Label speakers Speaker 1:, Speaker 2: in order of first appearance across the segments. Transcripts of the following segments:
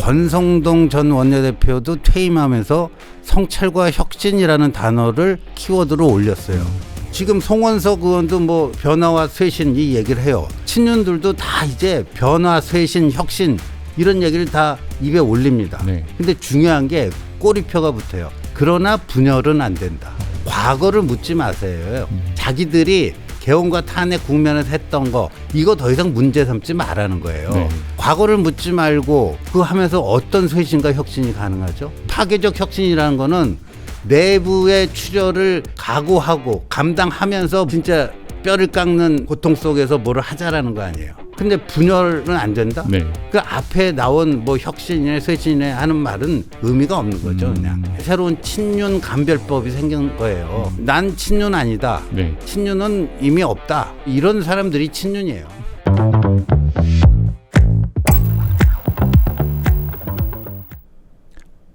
Speaker 1: 권성동 전 원내대표도 퇴임하면서 성찰과 혁신이라는 단어를 키워드로 올렸어요. 지금 송원석 의원도 뭐 변화와 쇄신 이 얘기를 해요. 친윤들도 다 이제 변화, 쇄신, 혁신 이런 얘기를 다 입에 올립니다.
Speaker 2: 네.
Speaker 1: 근데 중요한 게 꼬리표가 붙어요. 그러나 분열은 안 된다. 과거를 묻지 마세요. 자기들이 개헌과 탄핵 국면에서 했던 거 이거 더 이상 문제 삼지 말라는 거예요.
Speaker 2: 네.
Speaker 1: 과거를 묻지 말고 그거 하면서 어떤 쇄신과 혁신이 가능하죠? 파괴적 혁신이라는 거는 내부의 출혈을 각오하고 감당하면서 진짜 뼈를 깎는 고통 속에서 뭐를 하자라는 거 아니에요. 근데 분열은 안 된다?
Speaker 2: 네.
Speaker 1: 그 앞에 나온 뭐 혁신이네 쇄신이네 하는 말은 의미가 없는 거죠. 그냥 새로운 친윤 감별법이 생긴 거예요. 난 친윤 아니다.
Speaker 2: 네.
Speaker 1: 친윤은 이미 없다. 이런 사람들이 친윤이에요.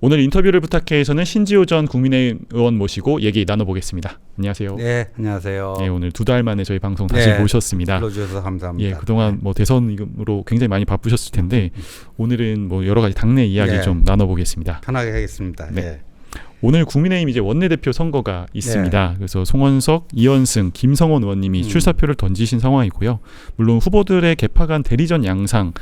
Speaker 2: 오늘 인터뷰를 부탁해에서는 신지호 전 국민의힘 의원 모시고 얘기 나눠보겠습니다. 안녕하세요.
Speaker 1: 네, 안녕하세요.
Speaker 2: 네, 오늘 2달 만에 저희 방송 다시 모셨습니다.
Speaker 1: 불러주셔서 감사합니다.
Speaker 2: 예, 그동안 뭐 대선으로 굉장히 많이 바쁘셨을 텐데 오늘은 뭐 여러 가지 당내 이야기 좀 나눠보겠습니다.
Speaker 1: 편하게 하겠습니다.
Speaker 2: 네.
Speaker 1: 네.
Speaker 2: 오늘 국민의힘 이제 원내대표 선거가 있습니다. 그래서 송원석, 이현승, 김성원 의원님이 출사표를 던지신 상황이고요. 물론 후보들의 개파간 대리전 양상은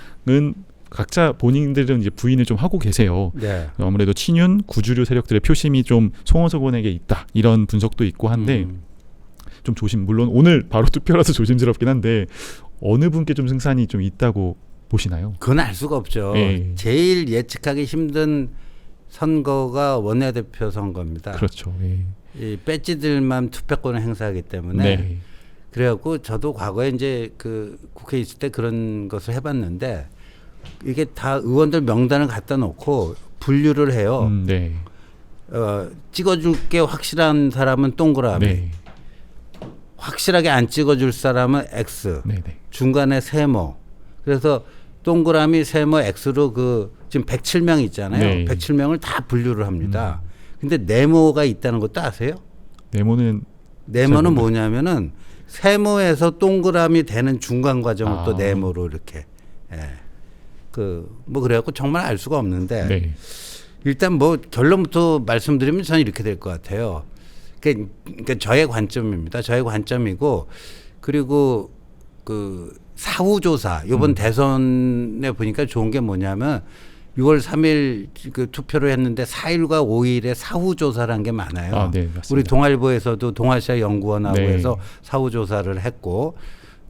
Speaker 2: 각자 본인들은 이제 부인을 좀 하고 계세요.
Speaker 1: 네.
Speaker 2: 아무래도 친윤, 구주류 세력들의 표심이 좀 송원석 의원에게 있다. 이런 분석도 있고 한데 좀 물론 오늘 바로 투표라서 조심스럽긴 한데 어느 분께 좀 승산이 좀 있다고 보시나요?
Speaker 1: 그건 알 수가 없죠.
Speaker 2: 네.
Speaker 1: 제일 예측하기 힘든 선거가 원내대표 선거입니다.
Speaker 2: 그렇죠. 예.
Speaker 1: 이 배지들만 투표권을 행사하기 때문에
Speaker 2: 네.
Speaker 1: 그래갖고 저도 과거에 이제 그 국회에 있을 때 그런 것을 해봤는데 이게 다 의원들 명단을 갖다 놓고 분류를 해요.
Speaker 2: 네.
Speaker 1: 찍어줄 게 확실한 사람은 동그라미,
Speaker 2: 네.
Speaker 1: 확실하게 안 찍어줄 사람은 X,
Speaker 2: 네. 네.
Speaker 1: 중간에 세모. 그래서 동그라미, 세모, X로 그 지금 107명 있잖아요.
Speaker 2: 네.
Speaker 1: 107명을 다 분류를 합니다. 근데 네모가 있다는 것도 아세요?
Speaker 2: 네모는
Speaker 1: 뭐냐면은 세모에서 동그라미 되는 중간 과정을 또 네모로 이렇게 뭐 그래갖고 정말 알 수가 없는데
Speaker 2: 네.
Speaker 1: 일단 뭐 결론부터 말씀드리면 저는 이렇게 될 것 같아요. 그러니까 저의 관점입니다. 저의 관점이고 그리고 그 사후조사 이번 대선에 보니까 좋은 게 뭐냐면 6월 3일 그 투표를 했는데 4일과 5일에 사후조사라는 게 많아요.
Speaker 2: 네, 맞습니다.
Speaker 1: 우리 동아일보에서도 동아시아 연구원하고
Speaker 2: 네.
Speaker 1: 해서 사후조사를 했고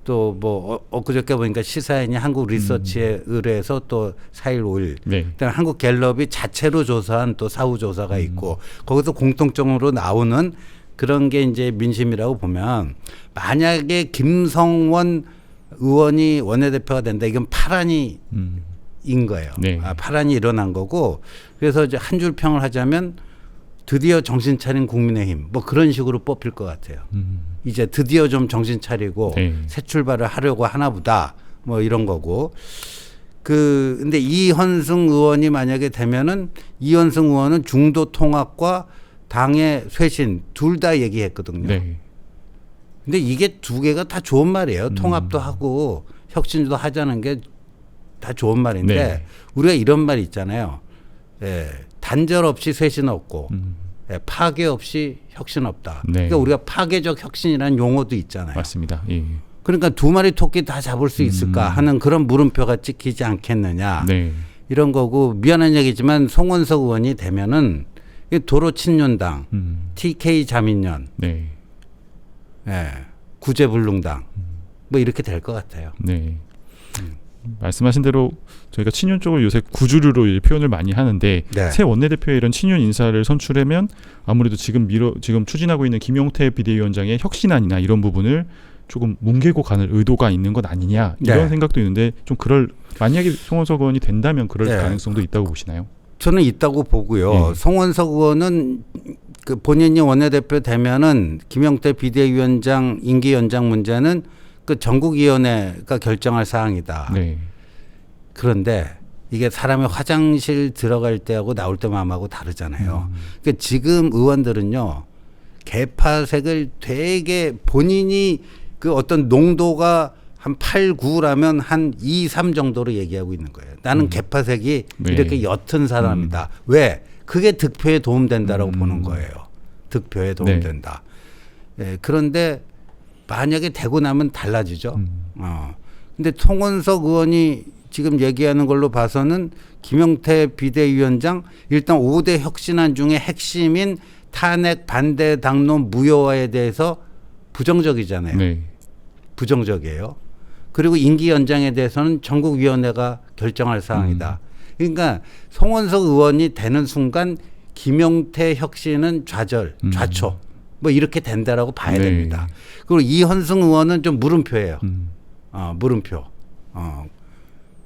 Speaker 1: 또 뭐 엊그저께 보니까 시사인이 한국 리서치에 의뢰해서 또 4일 5일
Speaker 2: 네.
Speaker 1: 그다음 한국 갤럽이 자체로 조사한 또 사후조사가 있고 거기서 공통점으로 나오는 그런 게 이제 민심이라고 보면 만약에 김성원 의원이 원내대표가 된다 이건 파란이 인 거예요.
Speaker 2: 네.
Speaker 1: 파란이 일어난 거고 그래서 이제 한 줄 평을 하자면 드디어 정신 차린 국민의힘 뭐 그런 식으로 뽑힐 것 같아요. 이제 드디어 좀 정신 차리고 새 출발을 하려고 하나 보다 뭐 이런 거고 근데 이현승 의원이 만약에 되면은 이현승 의원은 중도 통합과 당의 쇄신 둘 다 얘기했거든요.
Speaker 2: 네.
Speaker 1: 근데 이게 두 개가 다 좋은 말이에요. 통합도 하고 혁신도 하자는 게 다 좋은 말인데
Speaker 2: 네.
Speaker 1: 우리가 이런 말 있잖아요. 단절 없이 쇄신 없고 파괴 없이 혁신 없다.
Speaker 2: 네.
Speaker 1: 그러니까 우리가 파괴적 혁신이라는 용어도 있잖아요.
Speaker 2: 맞습니다. 예.
Speaker 1: 그러니까 두 마리 토끼 다 잡을 수 있을까 하는 그런 물음표가 찍히지 않겠느냐.
Speaker 2: 네.
Speaker 1: 이런 거고 미안한 얘기지만 송원석 의원이 되면은 도로 친윤당, TK 자민련,
Speaker 2: 네.
Speaker 1: 구제불능당 뭐 이렇게 될 것 같아요.
Speaker 2: 네. 말씀하신 대로 저희가 친윤 쪽을 요새 구주류로 표현을 많이 하는데
Speaker 1: 네.
Speaker 2: 새 원내대표에 이런 친윤 인사를 선출하면 아무래도 지금 추진하고 있는 김용태 비대위원장의 혁신안이나 이런 부분을 조금 뭉개고 가는 의도가 있는 것 아니냐 이런
Speaker 1: 네.
Speaker 2: 생각도 있는데 좀 만약에 송원석 의원이 된다면 그럴
Speaker 1: 네.
Speaker 2: 가능성도 있다고 보시나요?
Speaker 1: 저는 있다고 보고요. 송원석 의원은 그 본인이 원내대표 되면은 김용태 비대위원장 임기 연장 문제는 그 전국위원회가 결정할 사항이다.
Speaker 2: 네.
Speaker 1: 그런데 이게 사람이 화장실 들어갈 때하고 나올 때 마음하고 다르잖아요. 그러니까 지금 의원들은요. 개파색을 되게 본인이 그 어떤 농도가 한 8, 9라면 한 2, 3 정도로 얘기하고 있는 거예요. 나는 개파색이
Speaker 2: 네.
Speaker 1: 이렇게 옅은 사람이다. 왜? 그게 득표에 도움된다라고 보는 거예요. 득표에 도움된다. 예, 그런데 만약에 되고 나면 달라지죠. 근데 송원석 의원이 지금 얘기하는 걸로 봐서는 김용태 비대위원장 일단 5대 혁신안 중에 핵심인 탄핵 반대 당론 무효화에 대해서 부정적이잖아요.
Speaker 2: 네.
Speaker 1: 부정적이에요. 그리고 임기 연장에 대해서는 전국위원회가 결정할 사항이다. 그러니까 송원석 의원이 되는 순간 김용태 혁신은 좌초 뭐 이렇게 된다라고 봐야
Speaker 2: 네.
Speaker 1: 됩니다. 그리고 이현승 의원은 좀 물음표예요. 물음표.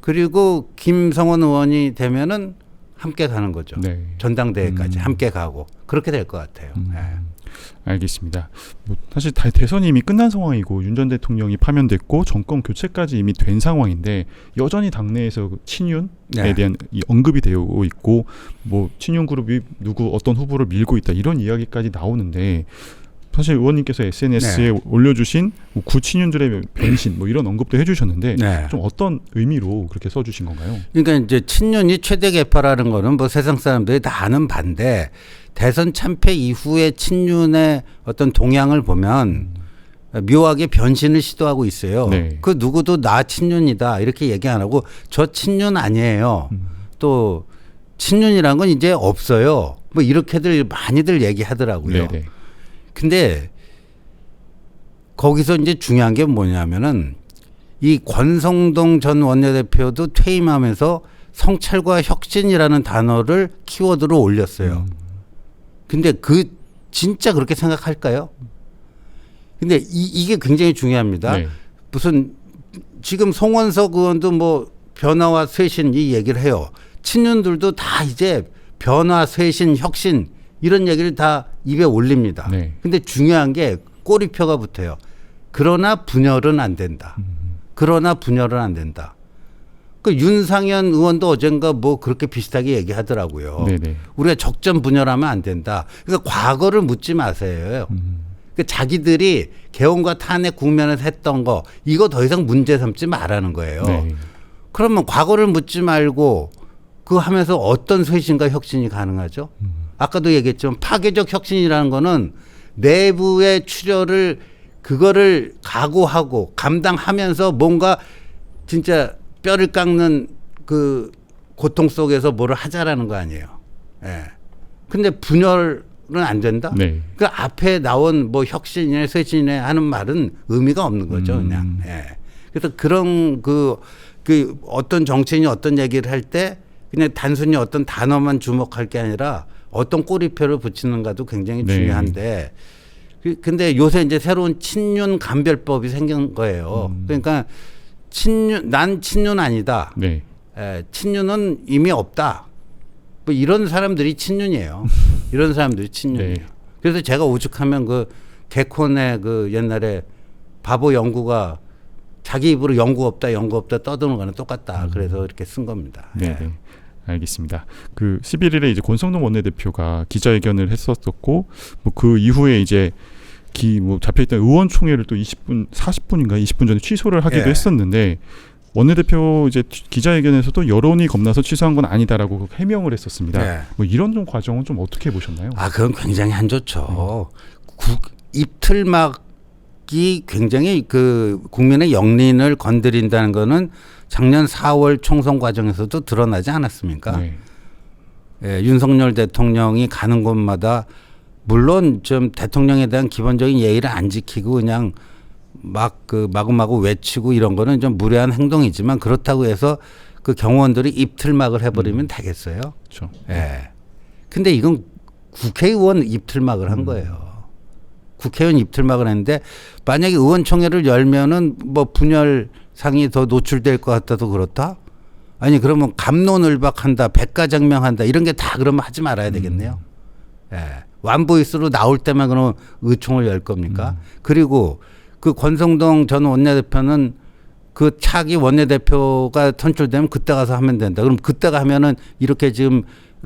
Speaker 1: 그리고 김성원 의원이 되면은 함께 가는 거죠.
Speaker 2: 네.
Speaker 1: 전당대회까지 함께 가고 그렇게 될 것 같아요. 네.
Speaker 2: 알겠습니다. 뭐 사실 대선이 이미 끝난 상황이고 윤 전 대통령이 파면됐고 정권 교체까지 이미 된 상황인데 여전히 당내에서 그 친윤에
Speaker 1: 네.
Speaker 2: 대한 이 언급이 되고 있고 뭐 친윤 그룹이 누구 어떤 후보를 밀고 있다 이런 이야기까지 나오는데 사실 의원님께서 SNS에 올려주신 뭐 구친윤들의 변신 뭐 이런 언급도 해주셨는데
Speaker 1: 네.
Speaker 2: 좀 어떤 의미로 그렇게 써주신 건가요?
Speaker 1: 그러니까 이제 친윤이 최대 개파라는 거는 뭐 세상 사람들이 다 아는 반대. 대선 참패 이후에 친윤의 어떤 동향을 보면 묘하게 변신을 시도하고 있어요.
Speaker 2: 네.
Speaker 1: 그 누구도 나 친윤이다 이렇게 얘기 안 하고 저 친윤 아니에요. 또 친윤이란 건 이제 없어요. 뭐 이렇게들 많이들 얘기하더라고요.
Speaker 2: 네네.
Speaker 1: 근데 거기서 이제 중요한 게 뭐냐면은 이 권성동 전 원내대표도 퇴임하면서 성찰과 혁신이라는 단어를 키워드로 올렸어요. 근데 진짜 그렇게 생각할까요? 근데 이게 굉장히 중요합니다.
Speaker 2: 네.
Speaker 1: 무슨 지금 송원석 의원도 뭐 변화와 쇄신 이 얘기를 해요. 친윤들도 다 이제 변화, 쇄신, 혁신 이런 얘기를 다 입에 올립니다.
Speaker 2: 네.
Speaker 1: 근데 중요한 게 꼬리표가 붙어요. 그러나 분열은 안 된다. 그러나 분열은 안 된다. 그 윤상현 의원도 어젠가 뭐 그렇게 비슷하게 얘기하더라고요.
Speaker 2: 네네.
Speaker 1: 우리가 적전 분열하면 안 된다. 그러니까 과거를 묻지 마세요. 그러니까 자기들이 개헌과 탄핵 국면에서 했던 거 이거 더 이상 문제 삼지 말라는 거예요.
Speaker 2: 네.
Speaker 1: 그러면 과거를 묻지 말고 그거 하면서 어떤 쇄신과 혁신이 가능하죠? 아까도 얘기했지만 파괴적 혁신이라는 거는 내부의 출혈을 그거를 각오하고 감당하면서 뭔가 진짜 뼈를 깎는 그 고통 속에서 뭐를 하자라는 거 아니에요. 예. 근데 분열은 안 된다?
Speaker 2: 네.
Speaker 1: 그 앞에 나온 뭐 혁신이나 쇄신이나 하는 말은 의미가 없는 거죠, 그냥. 예. 그래서 그런 그 어떤 정치인이 어떤 얘기를 할 때 그냥 단순히 어떤 단어만 주목할 게 아니라 어떤 꼬리표를 붙이는가도 굉장히
Speaker 2: 네.
Speaker 1: 중요한데 근데 요새 이제 새로운 친윤 감별법이 생긴 거예요. 그러니까 난 친윤 아니다.
Speaker 2: 네.
Speaker 1: 친윤은 이미 없다. 뭐 이런 사람들이 친윤이에요. 이런 사람들이 친윤이에요.
Speaker 2: 네.
Speaker 1: 그래서 제가 오죽하면 그 개콘의 그 옛날에 바보 영구가 자기 입으로 영구 없다 떠드는 거는 똑같다. 그래서 이렇게 쓴 겁니다.
Speaker 2: 네. 네. 알겠습니다. 그 11일에 이제 권성동 원내대표가 기자회견을 했었고 뭐 그 이후에 이제 뭐 잡혀있던 의원총회를 또 40분인가 20분 전에 취소를 하기도 했었는데 원내대표 이제 기자회견에서도 여론이 겁나서 취소한 건 아니다라고 해명을 했었습니다. 뭐 이런 좀 과정은 좀 어떻게 보셨나요?
Speaker 1: 그건 굉장히 안 좋죠. 입틀막이 굉장히 그 국민의 영린을 건드린다는 거는 작년 4월 총선 과정에서도 드러나지 않았습니까?
Speaker 2: 네.
Speaker 1: 예, 윤석열 대통령이 가는 곳마다 물론 좀 대통령에 대한 기본적인 예의를 안 지키고 그냥 마구마구 외치고 이런 거는 좀 무례한 행동이지만 그렇다고 해서 그 경호원들이 입틀막을 해버리면 되겠어요?
Speaker 2: 그렇죠.
Speaker 1: 예. 근데 이건 국회의원 입틀막을 한 거예요. 국회의원 입틀막을 했는데 만약에 의원총회를 열면은 뭐 분열상이 더 노출될 것 같아도 그렇다? 아니 그러면 갑론을박한다, 백가장명한다 이런 게 다 그러면 하지 말아야 되겠네요. 예. 완보이스로 나올 때만 그러면 의총을 열 겁니까? 그리고 그 권성동 전 원내대표는 그 차기 원내대표가 선출되면 그때 가서 하면 된다. 그럼 그때가 하면은 이렇게 지금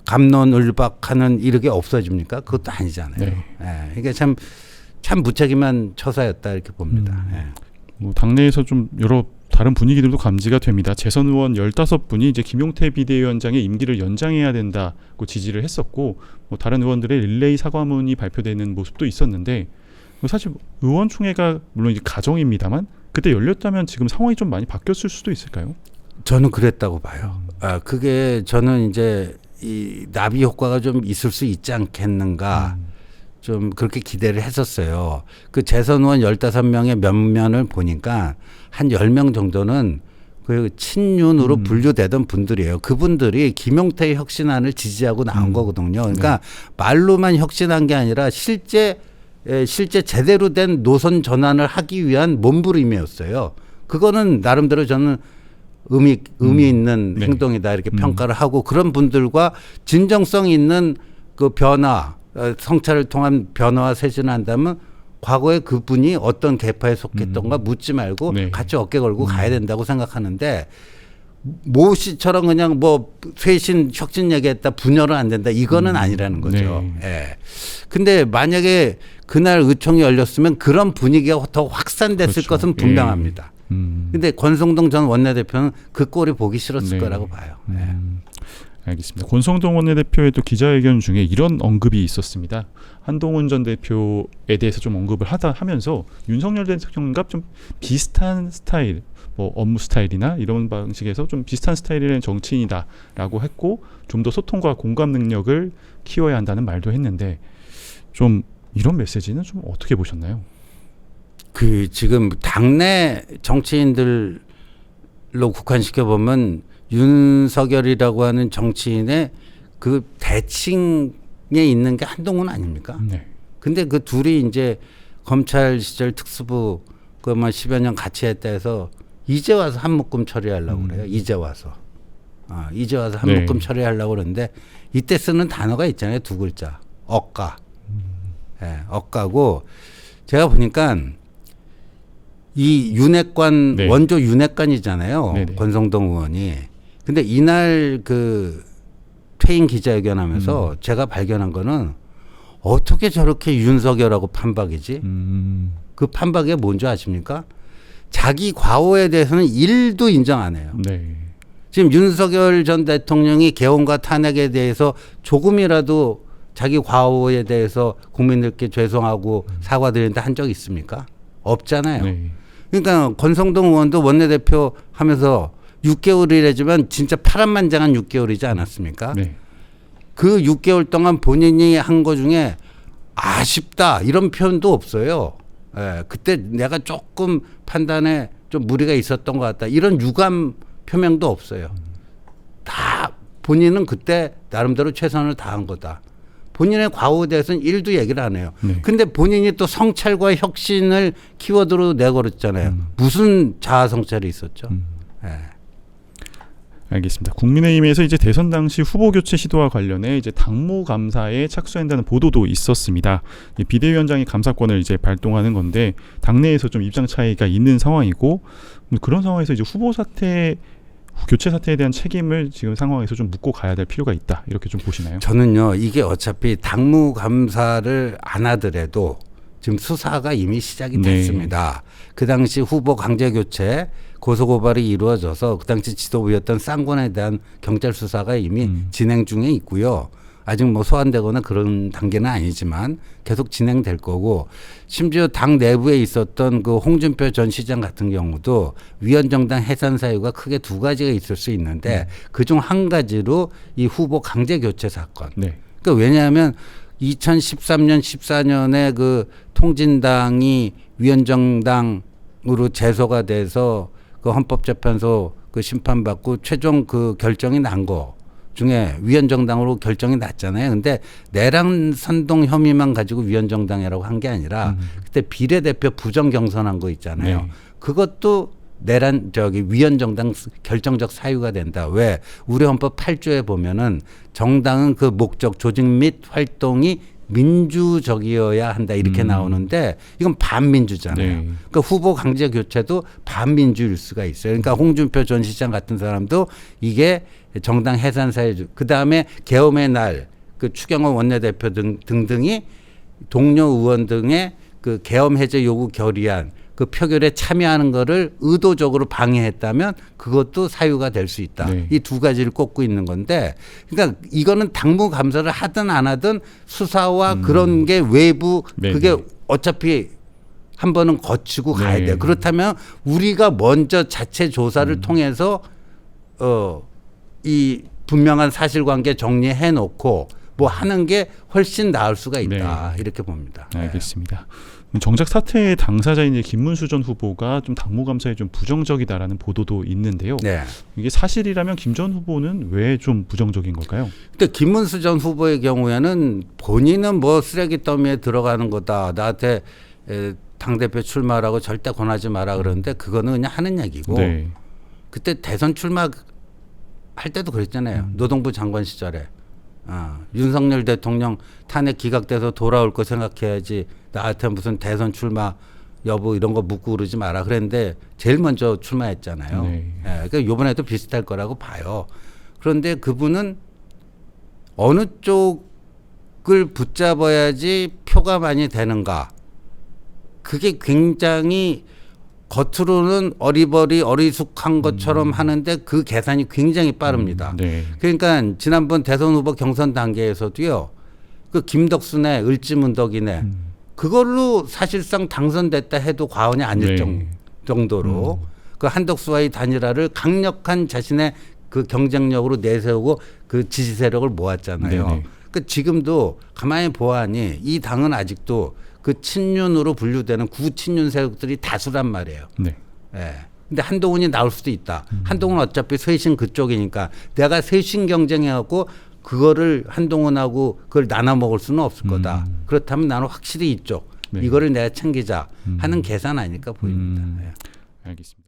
Speaker 1: 갑론을박하는 이렇게 없어집니까? 그것도 아니잖아요.
Speaker 2: 네.
Speaker 1: 예. 이게 참 무책임한 처사였다 이렇게 봅니다. 예.
Speaker 2: 뭐 당내에서 좀 여러 다른 분위기들도 감지가 됩니다. 재선 의원 15분이 이제 김용태 비대위원장의 임기를 연장해야 된다고 지지를 했었고, 뭐 다른 의원들의 릴레이 사과문이 발표되는 모습도 있었는데, 사실 의원총회가 물론 이제 가정입니다만 그때 열렸다면 지금 상황이 좀 많이 바뀌었을 수도 있을까요?
Speaker 1: 저는 그랬다고 봐요. 그게 저는 이제 이 나비 효과가 좀 있을 수 있지 않겠는가. 좀 그렇게 기대를 했었어요. 그 재선 의원 15명의 면면을 보니까 한 10명 정도는 그 친윤으로 분류되던 분들이에요. 그분들이 김용태의 혁신안을 지지하고 나온 거거든요. 그러니까 말로만 혁신한 게 아니라 실제 제대로 된 노선 전환을 하기 위한 몸부림이었어요. 그거는 나름대로 저는 의미 있는 행동이다 이렇게 평가를 하고, 그런 분들과 진정성 있는 그 변화, 성찰을 통한 변화와 세진을 한다면 과거에 그분이 어떤 계파에 속했던가 묻지 말고 같이 어깨 걸고 가야 된다고 생각하는데, 모 씨처럼 그냥 뭐 쇄신 혁신 얘기했다 분열은 안 된다 이거는 아니라는 거죠. 예. 근데 만약에 그날 의총이 열렸으면 그런 분위기가 더 확산됐을 것은 분명합니다. 근데 권성동 전 원내대표는 그 꼴이 보기 싫었을 거라고 봐요.
Speaker 2: 알겠습니다. 권성동 원내대표의 또 기자회견 중에 이런 언급이 있었습니다. 한동훈 전 대표에 대해서 좀 언급을 하면서 윤석열 대통령과 좀 비슷한 스타일, 뭐 업무 스타일이나 이런 방식에서 좀 비슷한 스타일의 정치인이다라고 했고, 좀 더 소통과 공감 능력을 키워야 한다는 말도 했는데, 좀 이런 메시지는 좀 어떻게 보셨나요?
Speaker 1: 그 지금 당내 정치인들로 국한시켜 보면 윤석열이라고 하는 정치인의 그 대칭에 있는 게 한동훈 아닙니까? 네. 근데 그 둘이 이제 검찰 시절 특수부 그만 10여 년 같이 했다 해서 이제 와서 한 묶음 처리하려고 그래요. 이제 와서 한 묶음 처리하려고 그러는데, 이때 쓰는 단어가 있잖아요. 두 글자. 억가. 억가고, 제가 보니까 이 윤핵관, 원조 윤핵관이잖아요. 네네. 권성동 의원이. 근데 이날 그 퇴임 기자회견 하면서 제가 발견한 거는, 어떻게 저렇게 윤석열하고 판박이지? 그 판박이 뭔지 아십니까? 자기 과오에 대해서는 1도 인정 안 해요. 네. 지금 윤석열 전 대통령이 개헌과 탄핵에 대해서 조금이라도 자기 과오에 대해서 국민들께 죄송하고 사과드린다 한 적 있습니까? 없잖아요. 네. 그러니까 권성동 의원도 원내대표 하면서 6개월이라지만 진짜 파란만장한 6개월이지 않았습니까? 네. 그 6개월 동안 본인이 한 거 중에 아쉽다 이런 표현도 없어요. 그때 내가 조금 판단에 좀 무리가 있었던 것 같다 이런 유감 표명도 없어요. 다 본인은 그때 나름대로 최선을 다한 거다. 본인의 과오에 대해서는 1도 얘기를 안 해요. 근데 본인이 또 성찰과 혁신을 키워드로 내걸었잖아요. 무슨 자아 성찰이 있었죠.
Speaker 2: 알겠습니다. 국민의힘에서 이제 대선 당시 후보 교체 시도와 관련해 이제 당무 감사에 착수한다는 보도도 있었습니다. 비대위원장이 감사권을 이제 발동하는 건데, 당내에서 좀 입장 차이가 있는 상황이고, 그런 상황에서 이제 후보 사태, 교체 사태에 대한 책임을 지금 상황에서 좀 묻고 가야 될 필요가 있다, 이렇게 좀 보시나요?
Speaker 1: 저는요, 이게 어차피 당무 감사를 안 하더라도 지금 수사가 이미 시작이 됐습니다. 그 당시 후보 강제 교체 고소고발이 이루어져서 그 당시 지도부였던 쌍권에 대한 경찰 수사가 이미 진행 중에 있고요. 아직 뭐 소환되거나 그런 단계는 아니지만 계속 진행될 거고, 심지어 당 내부에 있었던 그 홍준표 전 시장 같은 경우도 위헌정당 해산 사유가 크게 두 가지가 있을 수 있는데 그중 한 가지로 이 후보 강제 교체 사건. 그러니까 왜냐하면 2013년 14년에 그 통진당이 위헌정당으로 제소가 돼서 그 헌법재판소 그 심판받고 최종 그 결정이 난 거 중에 위헌정당으로 결정이 났잖아요. 근데 내란 선동 혐의만 가지고 위헌정당이라고 한 게 아니라 그때 비례대표 부정 경선한 거 있잖아요. 그것도 위헌정당 결정적 사유가 된다. 왜? 우리 헌법 8조에 보면은 정당은 그 목적, 조직 및 활동이 민주적이어야 한다 이렇게 나오는데 이건 반민주잖아요. 그러니까 후보 강제 교체도 반민주일 수가 있어요. 그러니까 홍준표 전 시장 같은 사람도 이게 정당 해산 사유, 그 다음에 계엄의 날 그 추경호 원내대표 등등이 동료 의원 등의 그 계엄 해제 요구 결의안 그 표결에 참여하는 거를 의도적으로 방해했다면 그것도 사유가 될 수 있다.
Speaker 2: 네.
Speaker 1: 이 두 가지를 꼽고 있는 건데, 그러니까 이거는 당무 감사를 하든 안 하든 수사와 그런 게 외부
Speaker 2: 네,
Speaker 1: 그게
Speaker 2: 네.
Speaker 1: 어차피 한 번은 거치고 가야
Speaker 2: 네.
Speaker 1: 돼. 그렇다면 우리가 먼저 자체 조사를 통해서 이 분명한 사실관계 정리해 놓고 뭐 하는 게 훨씬 나을 수가 있다.
Speaker 2: 네.
Speaker 1: 이렇게 봅니다.
Speaker 2: 알겠습니다. 정작 사태의 당사자인 김문수 전 후보가 좀 당무감사에 좀 부정적이다라는 보도도 있는데요.
Speaker 1: 네.
Speaker 2: 이게 사실이라면 김 전 후보는 왜 좀 부정적인 걸까요?
Speaker 1: 근데 김문수 전 후보의 경우에는 본인은 뭐 쓰레기 더미에 들어가는 거다. 나한테 당대표 출마라고 절대 권하지 마라 그러는데 그거는 그냥 하는 얘기고.
Speaker 2: 네.
Speaker 1: 그때 대선 출마 할 때도 그랬잖아요. 노동부 장관 시절에. 윤석열 대통령 탄핵 기각돼서 돌아올 거 생각해야지 나한테 무슨 대선 출마 여부 이런 거 묻고 그러지 마라 그랬는데 제일 먼저 출마했잖아요.
Speaker 2: 네.
Speaker 1: 그러니까 이번에도 비슷할 거라고 봐요. 그런데 그분은 어느 쪽을 붙잡아야지 표가 많이 되는가. 그게 굉장히 겉으로는 어리숙한 것처럼 하는데 그 계산이 굉장히 빠릅니다.
Speaker 2: 네.
Speaker 1: 그러니까 지난번 대선 후보 경선 단계에서도요. 그 김덕순의 을지문덕이네. 그걸로 사실상 당선됐다 해도 과언이 아닐
Speaker 2: 네.
Speaker 1: 정도로 그 한덕수와의 단일화를 강력한 자신의 그 경쟁력으로 내세우고 그 지지 세력을 모았잖아요.
Speaker 2: 네네.
Speaker 1: 그 지금도 가만히 보아하니 이 당은 아직도 그 친윤으로 분류되는 구친윤 세력들이 다수란 말이에요.
Speaker 2: 네.
Speaker 1: 예. 근데 한동훈이 나올 수도 있다. 한동훈은 어차피 쇄신 그쪽이니까 내가 쇄신 경쟁해갖고 그거를 한동훈하고 그걸 나눠 먹을 수는 없을 거다. 그렇다면 나는 확실히 이쪽
Speaker 2: 네.
Speaker 1: 이거를 내가 챙기자 하는 계산 아닐까 보입니다. 예.
Speaker 2: 알겠습니다.